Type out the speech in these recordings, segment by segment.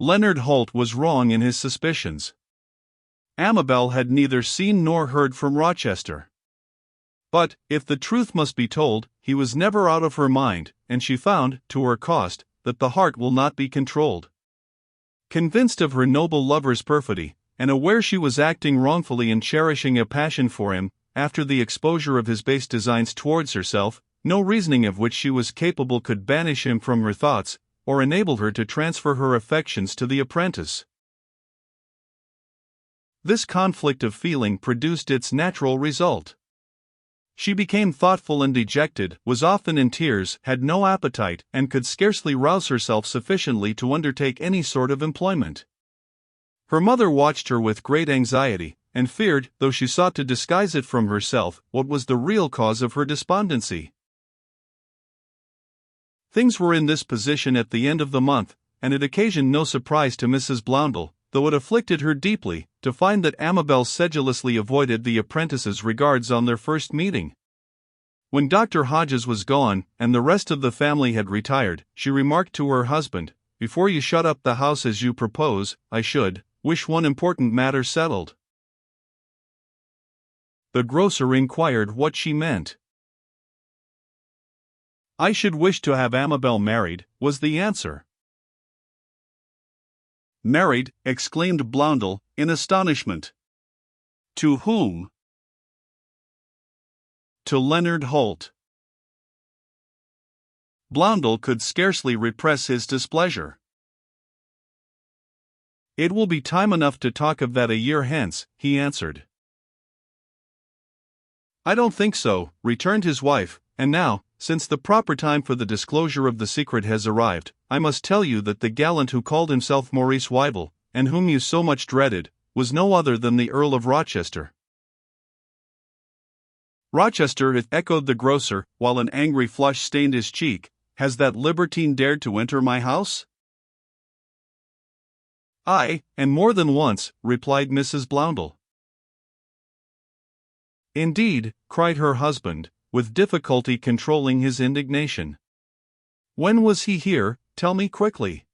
Leonard Holt was wrong in his suspicions. Amabel had neither seen nor heard from Rochester. But, if the truth must be told, he was never out of her mind, and she found, to her cost, that the heart will not be controlled. Convinced of her noble lover's perfidy, and aware she was acting wrongfully in cherishing a passion for him, after the exposure of his base designs towards herself, no reasoning of which she was capable could banish him from her thoughts, or enable her to transfer her affections to the apprentice. This conflict of feeling produced its natural result. She became thoughtful and dejected, was often in tears, had no appetite, and could scarcely rouse herself sufficiently to undertake any sort of employment. Her mother watched her with great anxiety, and feared, though she sought to disguise it from herself, what was the real cause of her despondency. Things were in this position at the end of the month, and it occasioned no surprise to Mrs. Blondel, though it afflicted her deeply, to find that Amabel sedulously avoided the apprentice's regards on their first meeting. When Dr. Hodges was gone, and the rest of the family had retired, she remarked to her husband, "Before you shut up the house as you propose, I should wish one important matter settled." The grocer inquired what she meant. "I should wish to have Amabel married," was the answer. "Married!" exclaimed Blondel, in astonishment. "To whom?" "To Leonard Holt." Blondel could scarcely repress his displeasure. "It will be time enough to talk of that a year hence," he answered. "I don't think so," returned his wife, "and now, since the proper time for the disclosure of the secret has arrived, I must tell you that the gallant who called himself Maurice Weibel, and whom you so much dreaded, was no other than the Earl of Rochester." "Rochester," echoed the grocer, while an angry flush stained his cheek. "Has that libertine dared to enter my house?" "Aye, and more than once," replied Mrs. Blondel. "Indeed," cried her husband, with difficulty controlling his indignation. "When was he here? Tell me quickly."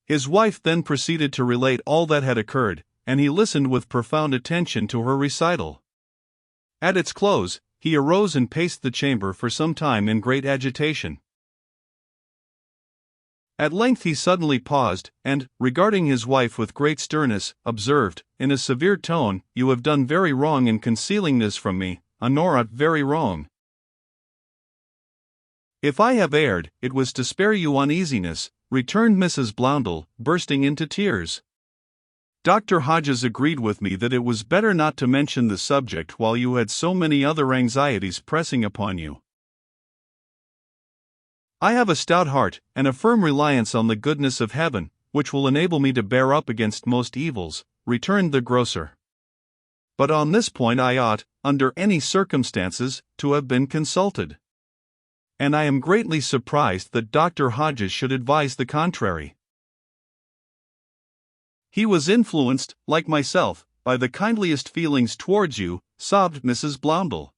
His wife then proceeded to relate all that had occurred, and he listened with profound attention to her recital. At its close, he arose and paced the chamber for some time in great agitation. At length he suddenly paused, and, regarding his wife with great sternness, observed, in a severe tone, "You have done very wrong in concealing this from me, Honora, very wrong. If I have erred, it was to spare you uneasiness," returned Mrs. Blondel, bursting into tears. "Dr. Hodges agreed with me that it was better not to mention the subject while you had so many other anxieties pressing upon you." "I have a stout heart, and a firm reliance on the goodness of heaven, which will enable me to bear up against most evils," returned the grocer. "But on this point I ought, under any circumstances, to have been consulted. And I am greatly surprised that Dr. Hodges should advise the contrary." "He was influenced, like myself, by the kindliest feelings towards you," sobbed Mrs. Blondel.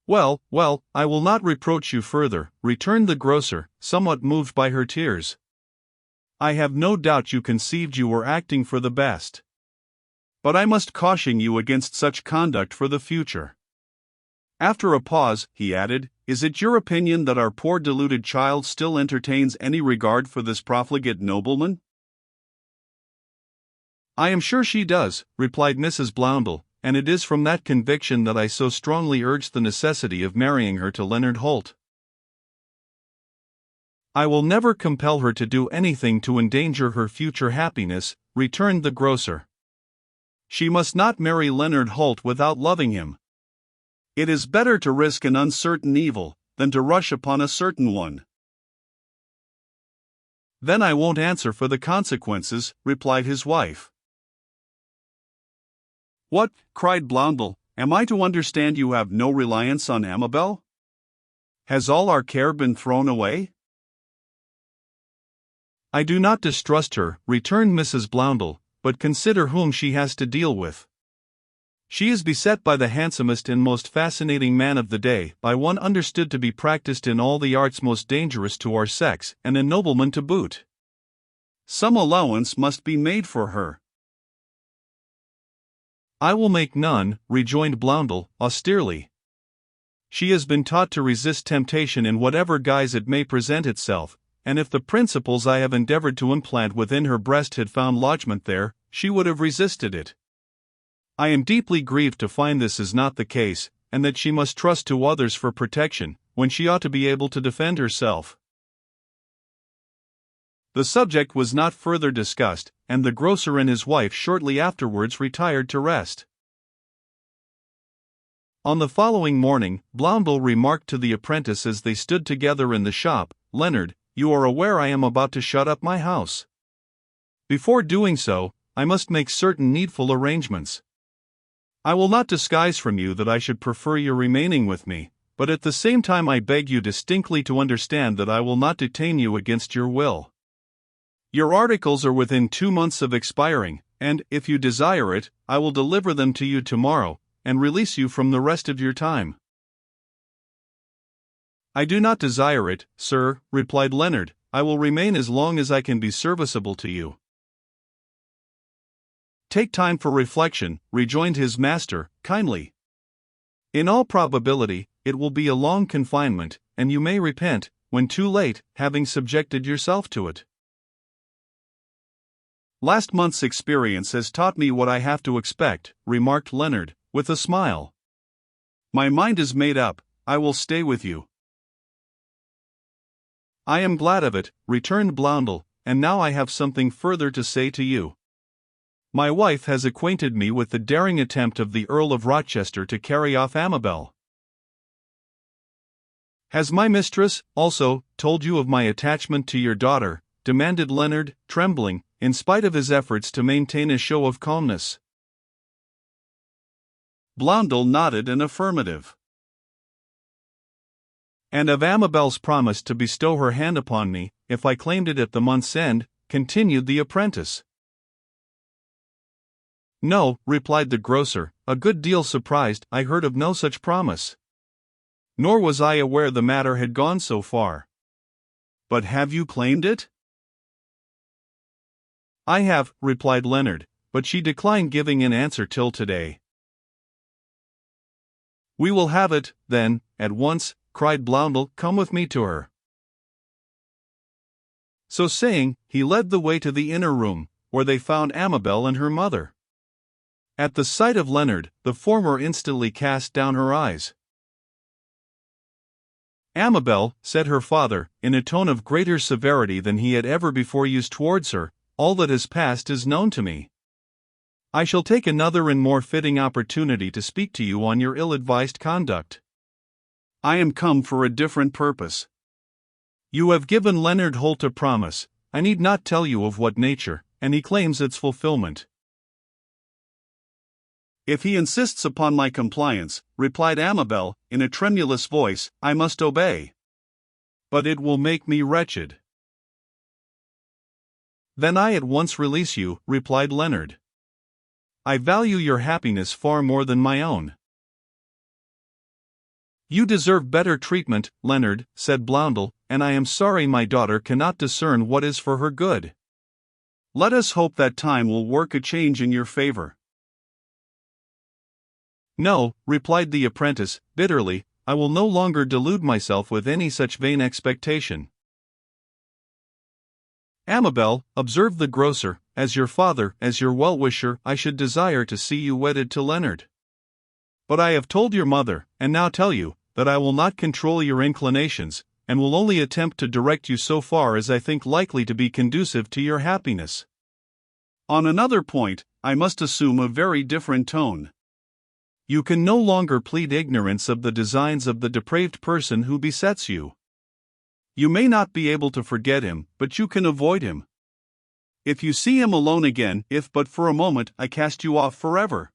Well, I will not reproach you further," returned the grocer, somewhat moved by her tears. "I have no doubt you conceived you were acting for the best. But I must caution you against such conduct for the future." After a pause, he added, "Is it your opinion that our poor deluded child still entertains any regard for this profligate nobleman?" "I am sure she does," replied Mrs. Blondel, "and it is from that conviction that I so strongly urge the necessity of marrying her to Leonard Holt." "I will never compel her to do anything to endanger her future happiness," returned the grocer. "She must not marry Leonard Holt without loving him. It is better to risk an uncertain evil, than to rush upon a certain one." "Then I won't answer for the consequences," replied his wife. "What?" cried Blondel, "am I to understand you have no reliance on Amabel? Has all our care been thrown away?" "I do not distrust her," returned Mrs. Blondel, "but consider whom she has to deal with. She is beset by the handsomest and most fascinating man of the day, by one understood to be practiced in all the arts most dangerous to our sex, and a nobleman to boot. Some allowance must be made for her." "I will make none," rejoined Blondel, austerely. "She has been taught to resist temptation in whatever guise it may present itself, and if the principles I have endeavored to implant within her breast had found lodgment there, she would have resisted it. I am deeply grieved to find this is not the case, and that she must trust to others for protection, when she ought to be able to defend herself." The subject was not further discussed, and the grocer and his wife shortly afterwards retired to rest. On the following morning, Blondel remarked to the apprentice as they stood together in the shop, "Leonard, you are aware I am about to shut up my house. Before doing so, I must make certain needful arrangements. I will not disguise from you that I should prefer your remaining with me, but at the same time I beg you distinctly to understand that I will not detain you against your will. Your articles are within 2 months of expiring, and, if you desire it, I will deliver them to you tomorrow, and release you from the rest of your time." "I do not desire it, sir," replied Leonard. "I will remain as long as I can be serviceable to you." "Take time for reflection," rejoined his master, kindly. "In all probability, it will be a long confinement, and you may repent, when too late, having subjected yourself to it. Last month's experience has taught me what I have to expect," remarked Leonard, with a smile. "My mind is made up, I will stay with you." "I am glad of it," returned Blondel, "and now I have something further to say to you. My wife has acquainted me with the daring attempt of the Earl of Rochester to carry off Amabel." "Has my mistress, also, told you of my attachment to your daughter?" demanded Leonard, trembling, in spite of his efforts to maintain a show of calmness. Blondel nodded an affirmative. "And of Amabel's promise to bestow her hand upon me, if I claimed it at the month's end?" continued the apprentice. "No," replied the grocer, a good deal surprised. "I heard of no such promise. Nor was I aware the matter had gone so far. But have you claimed it?" "I have," replied Leonard, "but she declined giving an answer till today." "We will have it, then, at once," cried Blondel. "Come with me to her." So saying, he led the way to the inner room, where they found Amabel and her mother. At the sight of Leonard, the former instantly cast down her eyes. "Amabel," said her father, in a tone of greater severity than he had ever before used towards her, "all that has passed is known to me. I shall take another and more fitting opportunity to speak to you on your ill-advised conduct. I am come for a different purpose. You have given Leonard Holt a promise, I need not tell you of what nature, and he claims its fulfillment." "If he insists upon my compliance," replied Amabel, in a tremulous voice, "I must obey. But it will make me wretched." "Then I at once release you," replied Leonard. "I value your happiness far more than my own." "You deserve better treatment, Leonard," said Blondel, "and I am sorry my daughter cannot discern what is for her good. Let us hope that time will work a change in your favor." "No," replied the apprentice, bitterly, "I will no longer delude myself with any such vain expectation." "Amabel," observed the grocer, "as your father, as your well-wisher, I should desire to see you wedded to Leonard. But I have told your mother, and now tell you, that I will not control your inclinations, and will only attempt to direct you so far as I think likely to be conducive to your happiness. On another point, I must assume a very different tone. You can no longer plead ignorance of the designs of the depraved person who besets you. You may not be able to forget him, but you can avoid him. If you see him alone again, if but for a moment, I cast you off forever."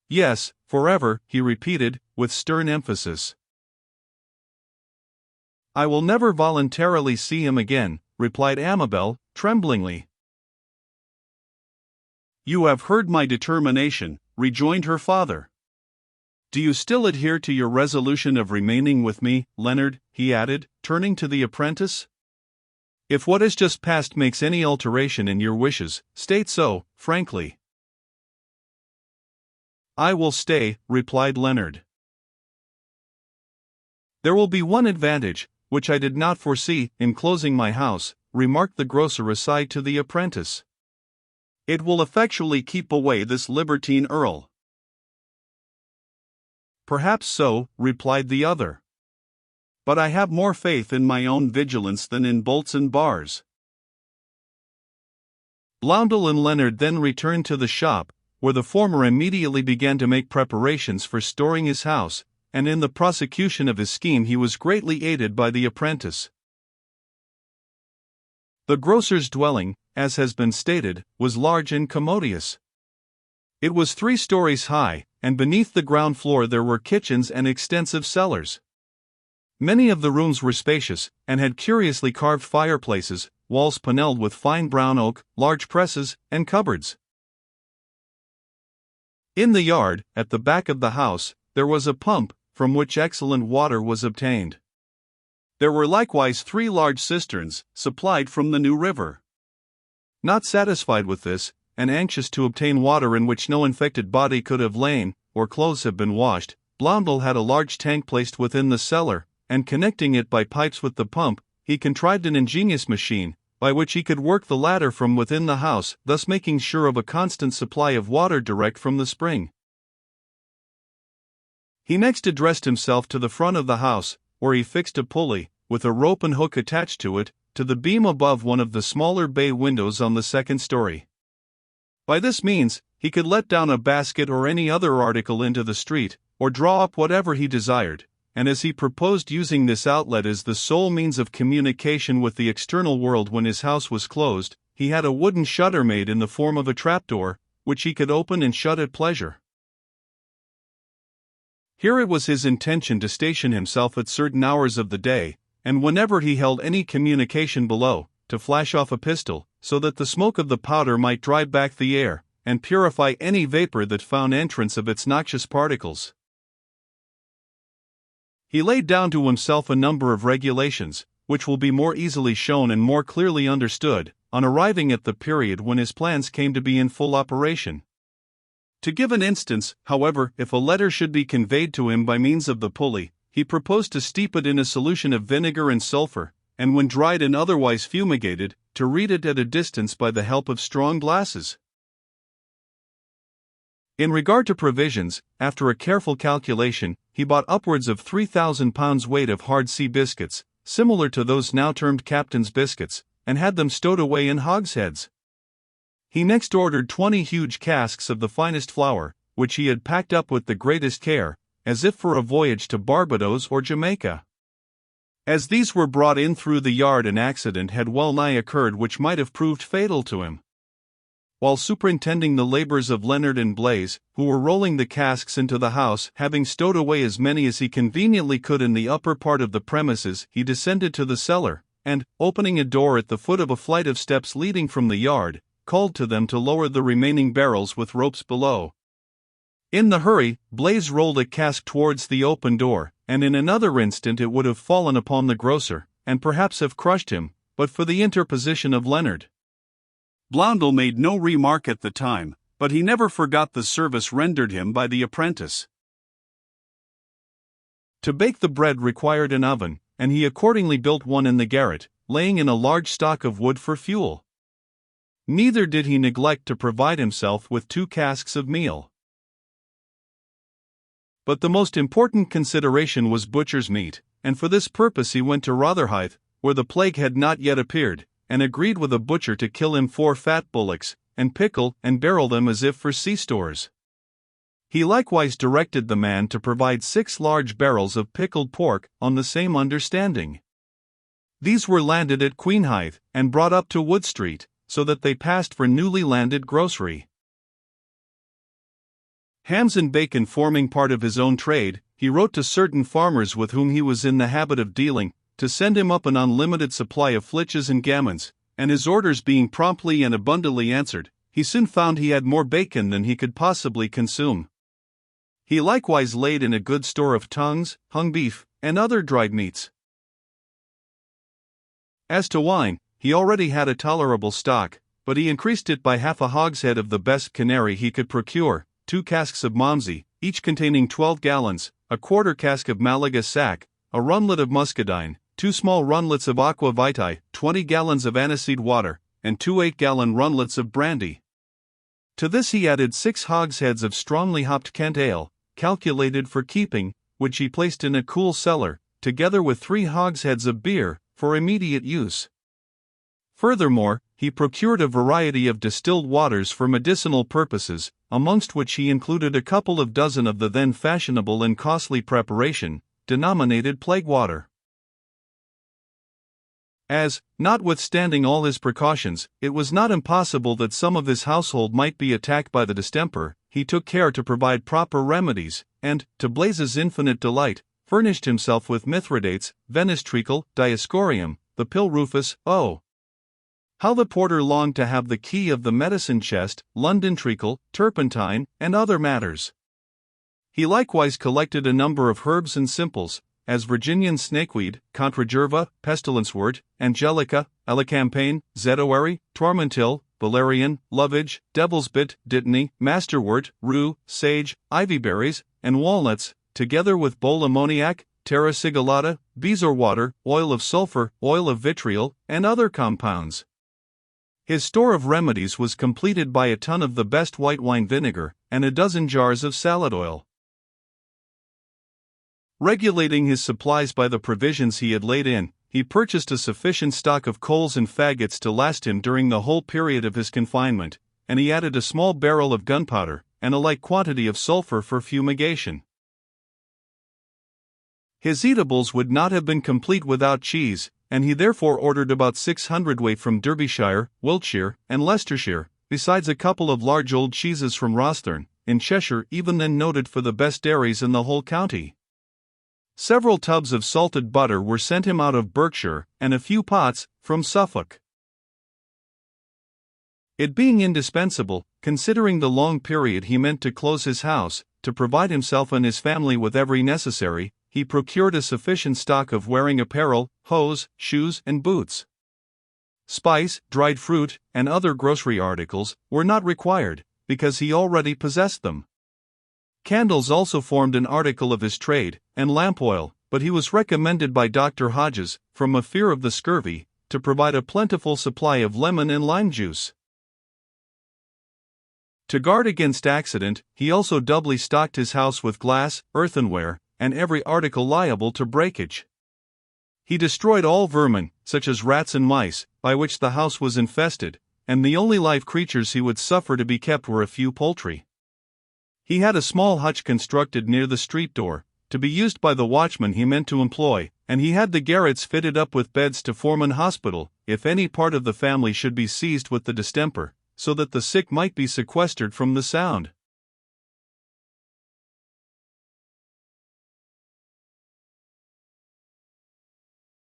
"Yes, forever," he repeated, with stern emphasis. "I will never voluntarily see him again," replied Amabel, tremblingly. "You have heard my determination," rejoined her father. "Do you still adhere to your resolution of remaining with me, Leonard?" he added, turning to the apprentice. "If what has just passed makes any alteration in your wishes, state so, frankly." "I will stay," replied Leonard. "There will be one advantage, which I did not foresee, in closing my house," remarked the grocer aside to the apprentice. "It will effectually keep away this libertine earl." "Perhaps so," replied the other. "But I have more faith in my own vigilance than in bolts and bars." Blondel and Leonard then returned to the shop, where the former immediately began to make preparations for storing his house, and in the prosecution of his scheme he was greatly aided by the apprentice. The grocer's dwelling, as has been stated, was large and commodious. It was 3 stories high, and beneath the ground floor there were kitchens and extensive cellars. Many of the rooms were spacious, and had curiously carved fireplaces, walls panelled with fine brown oak, large presses, and cupboards. In the yard, at the back of the house, there was a pump, from which excellent water was obtained. There were likewise 3 large cisterns, supplied from the new river. Not satisfied with this, and anxious to obtain water in which no infected body could have lain, or clothes have been washed, Blondel had a large tank placed within the cellar, and connecting it by pipes with the pump, he contrived an ingenious machine, by which he could work the latter from within the house, thus making sure of a constant supply of water direct from the spring. He next addressed himself to the front of the house, where he fixed a pulley, with a rope and hook attached to it, to the beam above one of the smaller bay windows on the 2nd story. By this means, he could let down a basket or any other article into the street, or draw up whatever he desired, and as he proposed using this outlet as the sole means of communication with the external world when his house was closed, he had a wooden shutter made in the form of a trapdoor, which he could open and shut at pleasure. Here it was his intention to station himself at certain hours of the day, and whenever he held any communication below, to flash off a pistol, so that the smoke of the powder might drive back the air, and purify any vapor that found entrance of its noxious particles. He laid down to himself a number of regulations, which will be more easily shown and more clearly understood, on arriving at the period when his plans came to be in full operation. To give an instance, however, if a letter should be conveyed to him by means of the pulley, he proposed to steep it in a solution of vinegar and sulfur, and when dried and otherwise fumigated, to read it at a distance by the help of strong glasses. In regard to provisions, after a careful calculation, he bought upwards of 3,000 pounds weight of hard sea biscuits, similar to those now termed captain's biscuits, and had them stowed away in hogsheads. He next ordered 20 huge casks of the finest flour, which he had packed up with the greatest care, as if for a voyage to Barbados or Jamaica. As these were brought in through the yard, an accident had well nigh occurred which might have proved fatal to him. While superintending the labors of Leonard and Blaise, who were rolling the casks into the house, having stowed away as many as he conveniently could in the upper part of the premises, he descended to the cellar, and, opening a door at the foot of a flight of steps leading from the yard, called to them to lower the remaining barrels with ropes below. In the hurry, Blaise rolled a cask towards the open door, and in another instant it would have fallen upon the grocer, and perhaps have crushed him, but for the interposition of Leonard. Blondel made no remark at the time, but he never forgot the service rendered him by the apprentice. To bake the bread required an oven, and he accordingly built one in the garret, laying in a large stock of wood for fuel. Neither did he neglect to provide himself with 2 casks of meal. But the most important consideration was butcher's meat, and for this purpose he went to Rotherhithe, where the plague had not yet appeared, and agreed with a butcher to kill him 4 fat bullocks, and pickle and barrel them as if for sea stores. He likewise directed the man to provide 6 large barrels of pickled pork, on the same understanding. These were landed at Queenhithe, and brought up to Wood Street, so that they passed for newly landed grocery. Hams and bacon forming part of his own trade, he wrote to certain farmers with whom he was in the habit of dealing, to send him up an unlimited supply of flitches and gammons, and his orders being promptly and abundantly answered, he soon found he had more bacon than he could possibly consume. He likewise laid in a good store of tongues, hung beef, and other dried meats. As to wine, he already had a tolerable stock, but he increased it by half a hogshead of the best canary he could procure, 2 casks of Malmsey, each containing 12 gallons, a quarter cask of Malaga sack, a runlet of muscadine, 2 small runlets of aqua vitae, 20 gallons of aniseed water, and 2 8-gallon runlets of brandy. To this he added 6 hogsheads of strongly hopped Kent ale, calculated for keeping, which he placed in a cool cellar, together with 3 hogsheads of beer, for immediate use. Furthermore, he procured a variety of distilled waters for medicinal purposes, amongst which he included a couple of dozen of the then fashionable and costly preparation, denominated plague water. As, notwithstanding all his precautions, it was not impossible that some of his household might be attacked by the distemper, he took care to provide proper remedies, and, to Blaise's infinite delight, furnished himself with mithridates, Venice treacle, Dioscorium, the pill Rufus. Oh! How the porter longed to have the key of the medicine chest, London treacle, turpentine, and other matters. He likewise collected a number of herbs and simples, as Virginian snakeweed, contragerva, pestilencewort, angelica, elecampane, zedoary, tormentil, valerian, lovage, devil's bit, dittany, masterwort, rue, sage, ivyberries, and walnuts, together with bole ammoniac, terra sigillata, bezoar water, oil of sulfur, oil of vitriol, and other compounds. His store of remedies was completed by a ton of the best white wine vinegar, and a dozen jars of salad oil. Regulating his supplies by the provisions he had laid in, he purchased a sufficient stock of coals and faggots to last him during the whole period of his confinement, and he added a small barrel of gunpowder, and a like quantity of sulfur for fumigation. His eatables would not have been complete without cheese, and he therefore ordered about 600 hundredweight from Derbyshire, Wiltshire, and Leicestershire, besides a couple of large old cheeses from Rosthern, in Cheshire, even then noted for the best dairies in the whole county. Several tubs of salted butter were sent him out of Berkshire, and a few pots, from Suffolk. It being indispensable, considering the long period he meant to close his house, to provide himself and his family with every necessary, he procured a sufficient stock of wearing apparel, hose, shoes, and boots. Spice, dried fruit, and other grocery articles were not required, because he already possessed them. Candles also formed an article of his trade, and lamp oil, but he was recommended by Dr. Hodges, from a fear of the scurvy, to provide a plentiful supply of lemon and lime juice. To guard against accident, he also doubly stocked his house with glass, earthenware, and every article liable to breakage. He destroyed all vermin, such as rats and mice, by which the house was infested, and the only live creatures he would suffer to be kept were a few poultry. He had a small hutch constructed near the street door, to be used by the watchman he meant to employ, and he had the garrets fitted up with beds to form an hospital, if any part of the family should be seized with the distemper, so that the sick might be sequestered from the sound.